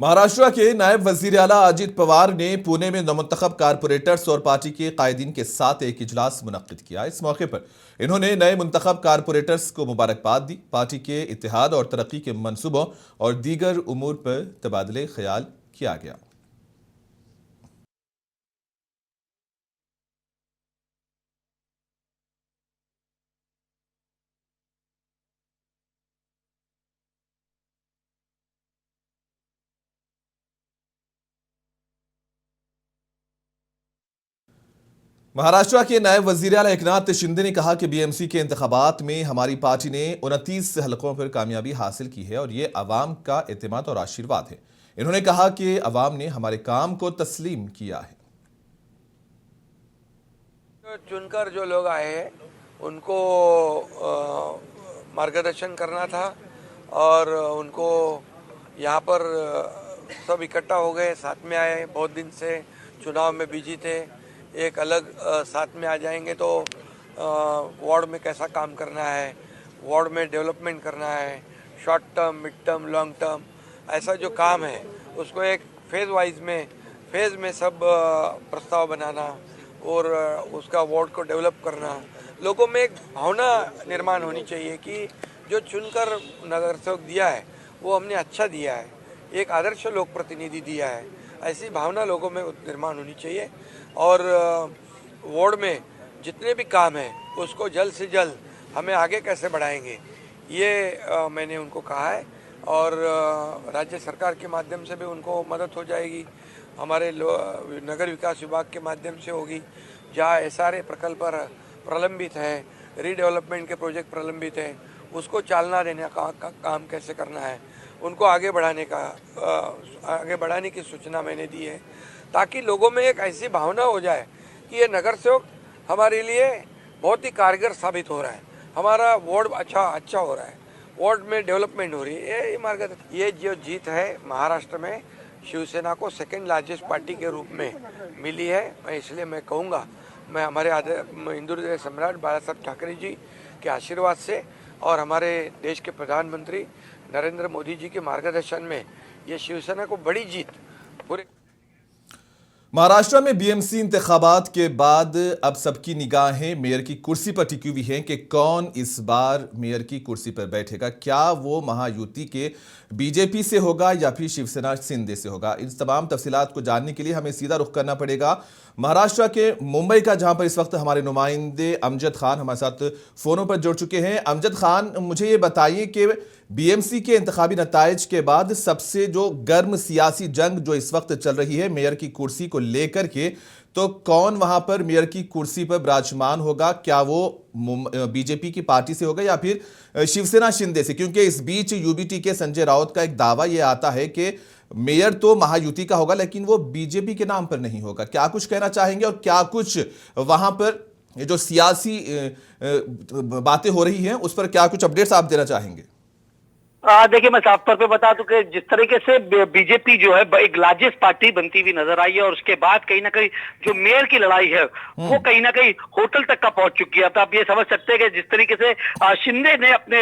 महाराष्ट्र के नायब वजीर आला अजित पवार ने पुणे में नवमुंतखब कारपोरेटर्स और पार्टी के कायदीन के साथ एक इजलास मुनक्किद किया। इस मौके पर इन्होंने नए मुंतखब कारपोरेटर्स को मुबारकबाद दी। पार्टी के इत्तेहाद और तरक्की के मंसूबों और दीगर उमूर पर तबादले ख्याल किया गया। महाराष्ट्र के नायब वजीर आला एकनाथ शिंदे ने कहा कि बीएमसी के इंतखाबात में हमारी पार्टी ने 29 हलकों पर कामयाबी हासिल की है और ये अवाम का एतमाद और आशीर्वाद है। इन्होंने कहा कि अवाम ने हमारे काम को तस्लीम किया है। चुनकर जो लोग आए उनको मार्गदर्शन करना था और उनको यहाँ पर सब इकट्ठा हो गए, साथ में आए। बहुत दिन से चुनाव में बिजी थे, एक अलग साथ में आ जाएंगे तो वार्ड में कैसा काम करना है, वार्ड में डेवलपमेंट करना है, short term, mid term, long term, ऐसा जो काम है उसको एक फेज़ में सब प्रस्ताव बनाना और उसका वार्ड को डेवलप करना। लोगों में एक भावना निर्माण होनी चाहिए कि जो चुनकर नगर सेवक दिया है वो हमने अच्छा दिया है, एक आदर्श लोक प्रतिनिधि दिया है, ऐसी भावना लोगों में निर्माण होनी चाहिए। और वार्ड में जितने भी काम हैं उसको जल्द से जल्द हमें आगे कैसे बढ़ाएंगे ये मैंने उनको कहा है और राज्य सरकार के माध्यम से भी उनको मदद हो जाएगी, हमारे नगर विकास विभाग के माध्यम से होगी। जहाँ एसआरए प्रकल्प प्रलंबित है, रीडेवलपमेंट के प्रोजेक्ट प्रलंबित है, उसको चालना देने का काम कैसे करना है, उनको आगे बढ़ाने की सूचना मैंने दी है, ताकि लोगों में एक ऐसी भावना हो जाए कि ये नगर सेवक हमारे लिए बहुत ही कारगर साबित हो रहा है, हमारा वार्ड अच्छा हो रहा है, वार्ड में डेवलपमेंट हो रही है। ये जो जीत है महाराष्ट्र में शिवसेना को सेकंड लार्जेस्ट पार्टी के रूप में मिली है। इसलिए मैं कहूँगा, मैं हमारे हिंदू हृदय सम्राट बाला साहब ठाकरे जी के आशीर्वाद से और हमारे देश के प्रधानमंत्री नरेंद्र मोदी जी के मार्गदर्शन में ये शिवसेना को बड़ी जीत पूरे महाराष्ट्र में बीएमसी इंतखाबात के बाद अब सबकी निगाहें मेयर की कुर्सी पर टिकी हुई हैं कि कौन इस बार मेयर की कुर्सी पर बैठेगा। क्या वो महायुति के बीजेपी से होगा या फिर शिवसेना शिंदे से होगा। इन तमाम तफसीलात को जानने के लिए हमें सीधा रुख करना पड़ेगा महाराष्ट्र के मुंबई का, जहां पर इस वक्त हमारे नुमाइंदे अमजद खान हमारे साथ फोनों पर जुड़ चुके हैं। अमजद खान, मुझे ये बताइए कि बीएमसी के इंतखाबी नताइज के बाद सबसे जो गर्म सियासी जंग जो इस वक्त चल रही है मेयर की कुर्सी को लेकर के, तो कौन वहां पर मेयर की कुर्सी पर विराजमान होगा। क्या वो बीजेपी की पार्टी से होगा या फिर शिवसेना शिंदे से, क्योंकि इस बीच यूबीटी के संजय राउत का एक दावा यह आता है कि मेयर तो महायुति का होगा लेकिन वो बीजेपी के नाम पर नहीं होगा। क्या कुछ कहना चाहेंगे और क्या कुछ वहां पर जो सियासी बातें हो रही हैं उस पर क्या कुछ अपडेट्स आप देना चाहेंगे। देखिए, मैं साफ तौर पे बता दूं कि जिस तरीके से बीजेपी जो है एक लार्जेस्ट पार्टी बनती हुई नजर आई है और उसके बाद कहीं ना कहीं जो मेयर की लड़ाई है वो कहीं ना कहीं होटल तक का पहुंच चुकी है। तो आप ये समझ सकते हैं कि जिस तरीके से शिंदे ने अपने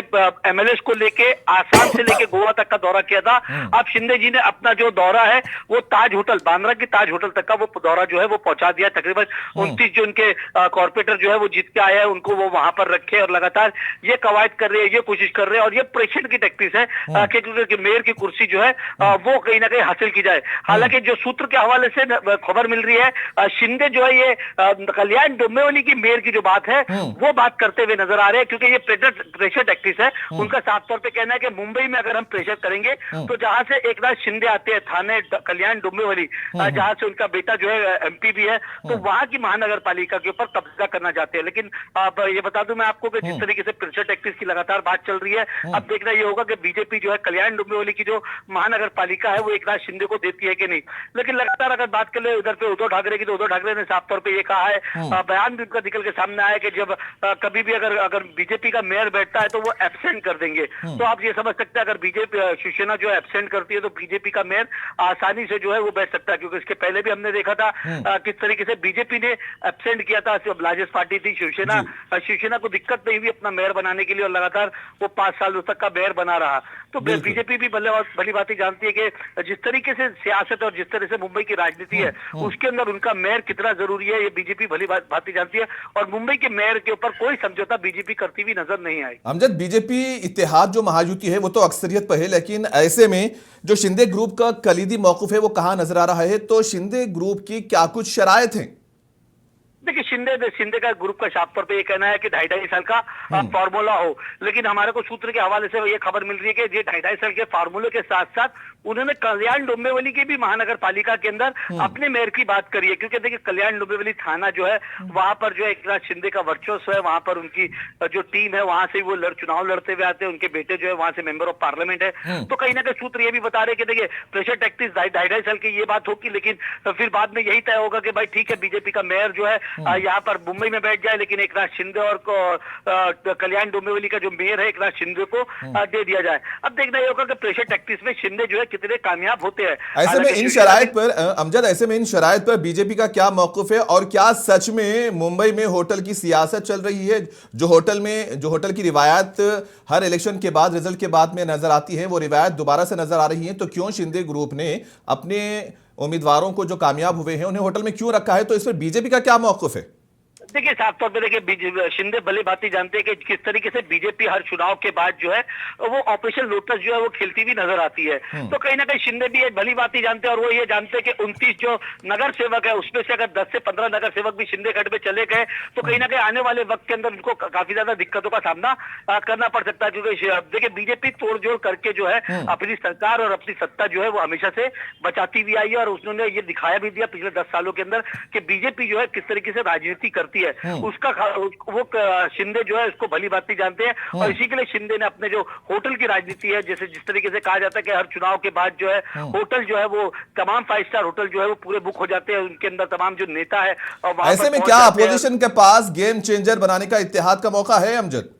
एमएलएस को लेके आसाम से लेके गोवा तक का दौरा किया था, अब शिंदे जी ने अपना जो दौरा है वो ताज होटल, बांद्रा की ताज होटल तक का वो दौरा जो है वो पहुंचा दिया। तकरीबन 29 जो उनके कॉर्पोरेटर जो है वो जीत के आए हैं उनको वो वहां पर रखे और लगातार ये कवायद कर रहे हैं, ये कोशिश कर रहे हैं और ये प्रेशर की टैक्टिस है कि मेयर की कुर्सी जो है वो कहीं ना कहीं हासिल की जाए। हालांकि जो सूत्र के हवाले से खबर मिल रही है, शिंदे जो है ये कल्याण डोंबिवली की मेयर की जो बात है वो बात करते हुए नजर आ रहे हैं, क्योंकि ये प्रेशर टैक्टिस है। उनका साफ तौर पे कहना है कि मुंबई में अगर हम प्रेशर करेंगे तो जहां से एक नाथ शिंदे आते हैं थाने कल्याण डोंबिवली, जहां से उनका बेटा जो है एमपी भी है, तो वहां की महानगर पालिका के ऊपर कब्जा करना चाहते हैं। लेकिन ये बता दूं मैं आपको कि जिस तरीके से प्रेशर टैक्टिस की लगातार बात चल रही है, अब देखना ये होगा कि बीजेपी जो है कल्याण डोंबिवली की जो महानगर पालिका है वो एकनाथ शिंदे को देती है कि नहीं। लेकिन लगातार अगर बात कर ले उधर पे उद्धव ठाकरे की, तो उद्धव ठाकरे ने साफ तौर पे ये कहा है, बयान भी उनका निकल के सामने आया कि जब कभी भी अगर बीजेपी का मेयर बैठता है तो वो एब्सेंट कर देंगे। तो आप ये समझ सकते हैं अगर बीजेपी शिवसेना जो है एब्सेंट करती है तो बीजेपी का मेयर आसानी से जो है वो बैठ सकता है, क्योंकि इसके पहले भी हमने देखा था किस तरीके से बीजेपी ने एब्सेंट किया था। लार्जेस्ट पार्टी थी शिवसेना को दिक्कत नहीं हुई अपना मेयर बनाने के लिए और लगातार वो 5 साल तक का मेयर बना रहा। रहा। तो बीजेपी भी भली भांति जानती है कि जिस तरीके से सियासत और जिस तरह से मुंबई की राजनीति है उसके अंदर उनका मेयर कितना जरूरी है, ये बीजेपी भली भांति जानती है। और मुंबई के मेयर के ऊपर कोई समझौता बीजेपी करती हुई नजर नहीं आई। अमजद, बीजेपी इत्तेहाद जो महायुति है वो तो अक्सरियत पर है, लेकिन ऐसे में जो शिंदे ग्रुप का कलीदी मौक़िफ़ है वो कहां नजर आ रहा है? तो शिंदे ग्रुप की क्या कुछ शराइत हैं? देखिए, शिंदे का ग्रुप का साफ तौर पे ये कहना है कि 2.5 साल का फार्मूला हो, लेकिन हमारे को सूत्र के हवाले से ये खबर मिल रही है कि ये 2.5 साल के फार्मूले के साथ साथ उन्होंने कल्याण डोंबिवली के भी महानगर पालिका के अंदर अपने मेयर की बात करी है। क्योंकि देखिए, कल्याण डोंबिवली थाना जो है वहां पर जो है एकनाथ शिंदे का वर्चस्व है, वहां पर उनकी जो टीम है वहां से वो चुनाव लड़ते हुए आते हैं, उनके बेटे जो है वहां से मेंबर ऑफ पार्लियामेंट है। तो कहीं ना कहीं सूत्र ये भी बता रहे कि देखिए, प्रेशर टैक्टिक्स 2.5 साल की ये बात होगी, लेकिन फिर बाद में यही तय होगा कि भाई ठीक है, बीजेपी का मेयर जो है यहाँ पर मुंबई में बैठ जाए, लेकिन एकनाथ शिंदे और कल्याण डोंबिवली का जो मेयर है एकनाथ शिंदे को दे दिया जाए। अब देखना ये होगा कि प्रेशर टैक्टिक्स में शिंदे जो है कितने कामयाब होते हैं। ऐसे में इन शराइत पर अमजद, ऐसे में इन शराइत पर बीजेपी का क्या मौक़िफ़ है? और क्या सच में मुंबई में होटल की सियासत चल रही है? जो होटल की रिवायत हर इलेक्शन के बाद, रिजल्ट के बाद में नजर आती है, वो रिवायत दोबारा से नजर आ रही है। तो क्यों शिंदे ग्रुप ने अपने उम्मीदवारों को जो कामयाब हुए हैं उन्हें होटल में क्यों रखा है? तो इस पर बीजेपी का क्या मौक़िफ़ है? देखिए, साफ तौर पर देखिए, शिंदे भली भांति जानते हैं कि किस तरीके से बीजेपी हर चुनाव के बाद जो है वो ऑपरेशन लोटस जो है वो खेलती हुई नजर आती है। तो कहीं ना कहीं शिंदे भी भली भांति जानते हैं, और वो ये जानते हैं कि 29 जो नगर सेवक है उसमें से अगर 10 से 15 नगर सेवक भी शिंदे गढ़ में चले गए तो कहीं ना कहीं आने वाले वक्त के अंदर उनको काफी ज्यादा दिक्कतों का सामना करना पड़ सकता है। क्योंकि देखिए, बीजेपी तोड़जोड़ करके जो है अपनी सरकार और अपनी सत्ता जो है वो हमेशा से बचाती हुई आई है, और उन्होंने ये दिखाया भी दिया पिछले 10 सालों के अंदर कि बीजेपी जो है किस तरीके से राजनीति करती है। उसका वो शिंदे जो है उसको भली भांति जानते हैं, और इसी के लिए शिंदे ने अपने जो होटल की राजनीति है, जैसे जिस तरीके से कहा जाता है कि हर चुनाव के बाद जो है होटल जो है वो तमाम 5 स्टार होटल जो है वो पूरे बुक हो जाते हैं, उनके अंदर तमाम जो नेता है। और ऐसे में क्या अपोजिशन के पास गेम चेंजर बनाने का इत्तेहाद का मौका है अमजद?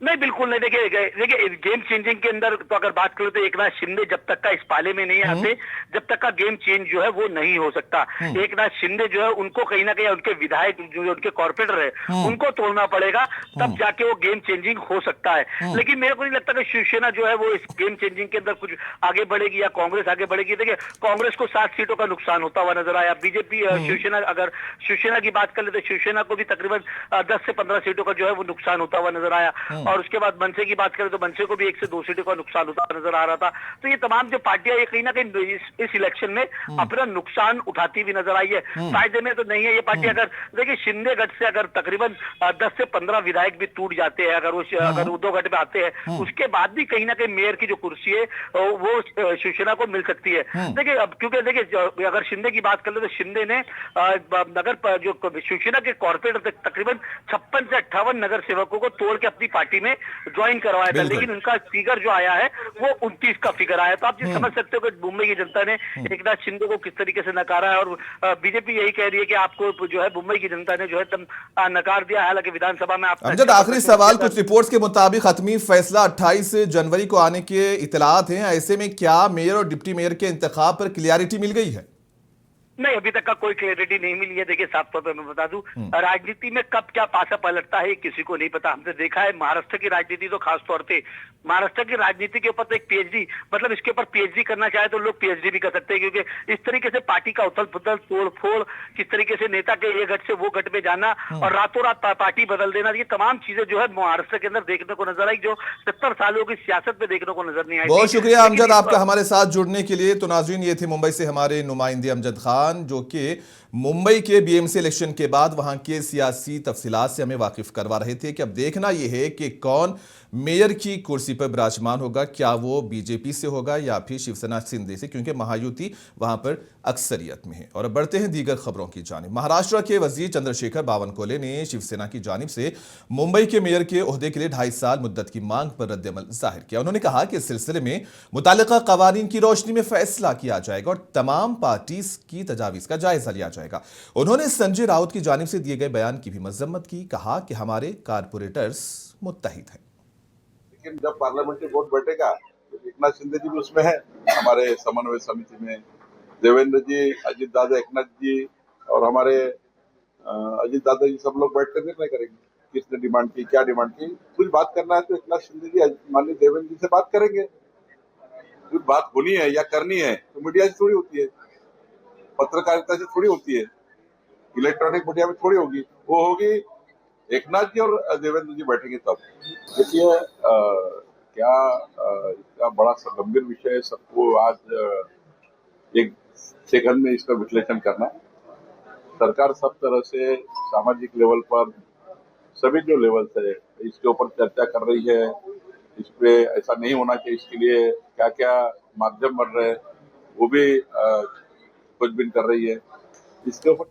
नहीं, बिल्कुल नहीं। देखिए गेम चेंजिंग के अंदर तो अगर बात करें तो एकनाथ शिंदे जब तक का इस पाले में नहीं आते, जब तक का गेम चेंज जो है वो नहीं हो सकता। एकनाथ शिंदे जो है उनको कहीं ना कहीं उनके विधायक जो उनके कॉर्पोरेटर है उनको तोड़ना पड़ेगा, तब जाके वो गेम चेंजिंग हो सकता है। लेकिन मेरे को नहीं लगता कि शिवसेना जो है वो इस गेम चेंजिंग के अंदर कुछ आगे बढ़ेगी या कांग्रेस आगे बढ़ेगी। देखिए, कांग्रेस को 7 सीटों का नुकसान होता हुआ नजर आया। बीजेपी अगर शिवसेना की बात कर ले तो शिवसेना को भी तकरीबन 10 से 15 सीटों का जो है वो नुकसान होता हुआ नजर आया। और उसके बाद मनसे की बात करें तो मनसे को भी 1 से 2 सीटों का नुकसान होता नजर आ रहा था। तो ये तमाम जो पार्टियां ये कहीं ना कहीं इस इलेक्शन में अपना नुकसान उठाती हुई नजर आई है। फायदे में तो नहीं है ये पार्टी। अगर देखिए, शिंदे गढ़ से अगर तकरीबन 10 से 15 विधायक भी टूट जाते हैं, अगर उद्धव गढ़ पे आते हैं, उसके बाद भी कहीं ना कहीं मेयर की जो कुर्सी है वो शिवसेना को मिल सकती है। देखिए, अब क्योंकि देखिए अगर शिंदे की बात कर ले तो शिंदे ने नगर जो शिवसेना के कॉर्पोरेटर तकरीबन 56 से 58 नगर सेवकों को तोड़ के अपनी पार्टी में ज्वाइन करवाया था, लेकिन उनका फिगर जो आया है वो 29 का फिगर आया। तो आप ये समझ सकते हो कि मुंबई की जनता ने एकनाथ शिंदे को किस तरीके से नकारा है, और बीजेपी यही कह रही है कि आपको जो है मुंबई की जनता ने जो है नकार दिया। हालांकि विधानसभा में आप आखिरी सवाल, कुछ रिपोर्ट्स के मुताबिक हतमी फैसला 28 जनवरी को आने के इतलात हैं। ऐसे में क्या मेयर और डिप्टी मेयर के इंतखाब पर क्लियरिटी मिल गई है? नहीं, अभी तक का कोई क्लैरिटी नहीं मिली है। देखिए, साफ तौर पर मैं बता दूं, राजनीति में कब क्या पासा पलटता है किसी को नहीं पता। हमने देखा है महाराष्ट्र की राजनीति, तो खास तौर पे महाराष्ट्र की राजनीति के ऊपर तो एक पीएचडी, मतलब इसके ऊपर पीएचडी करना चाहे तो लोग पीएचडी भी कर सकते हैं। क्योंकि इस तरीके से पार्टी का उथल पुथल, तोड़ फोड़, किस तरीके से नेता के ये गठ से वो गठ में जाना और रातों रात पार्टी बदल देना, ये तमाम चीजें जो है महाराष्ट्र के अंदर देखने को नजर आई, जो 70 सालों की सियासत में देखने को नजर नहीं आई। बहुत शुक्रिया अमजद आपका हमारे साथ जुड़ने के लिए। तो नाज़रीन, ये थे मुंबई से हमारे नुमाइंदे अमजद खान, जो कि मुंबई के बीएमसी इलेक्शन के बाद वहां के सियासी तफसीलात से हमें वाकिफ करवा रहे थे कि अब देखना यह है कि कौन मेयर की कुर्सी पर विराजमान होगा, क्या वो बीजेपी से होगा या फिर शिवसेना शिंदे से, क्योंकि महायुति वहां पर अक्सरियत में है। और अब बढ़ते हैं दीगर खबरों की जानिब। महाराष्ट्र के वजीर चंद्रशेखर बावनकुले ने शिवसेना की जानिब से मुंबई के मेयर के ओहदे के लिए 2.5 साल मुद्दत की मांग पर रद्द-ए-अमल जाहिर किया। उन्होंने कहा कि इस सिलसिले में मुतालिका कवानीन की रोशनी में फैसला किया जाएगा और तमाम पार्टीज की तजावीज का जायजा लिया जाएगा। उन्होंने संजय राउत की जानिब से दिए गए बयान की भी मजम्मत की, कहा कि हमारे कारपोरेटर्स मुत्तहिद हैं। लेकिन जब पार्लियामेंट्री बोर्ड बैठेगा तो एकनाथ शिंदे जी भी उसमें है, हमारे समन्वय समिति में देवेंद्र जी, अजीत दादा, एकनाथ जी और हमारे अजीत दादा जी सब लोग बैठकर निर्णय करेंगे किसने डिमांड की, क्या डिमांड की। कुछ बात करना है तो एकनाथ शिंदे जी, माननीय देवेंद्र जी से बात करेंगे। कुछ बात होनी है या करनी है तो मीडिया से थोड़ी होती है, पत्रकारिता से थोड़ी होती है, इलेक्ट्रॉनिक मीडिया में थोड़ी होगी। वो होगी एकनाथ जी और देवेंद्र जी बैठेंगे तब। देखिए क्या इसका बड़ा गंभीर विषय है, सबको आज एक सेकंड में इसका विश्लेषण करना। सरकार सब तरह से सामाजिक लेवल पर सभी जो लेवल है इसके ऊपर चर्चा कर रही है। इस पे ऐसा नहीं होना चाहिए, इसके लिए क्या क्या माध्यम बन रहे हैं वो भी खोजबीन कर रही है। इसके ऊपर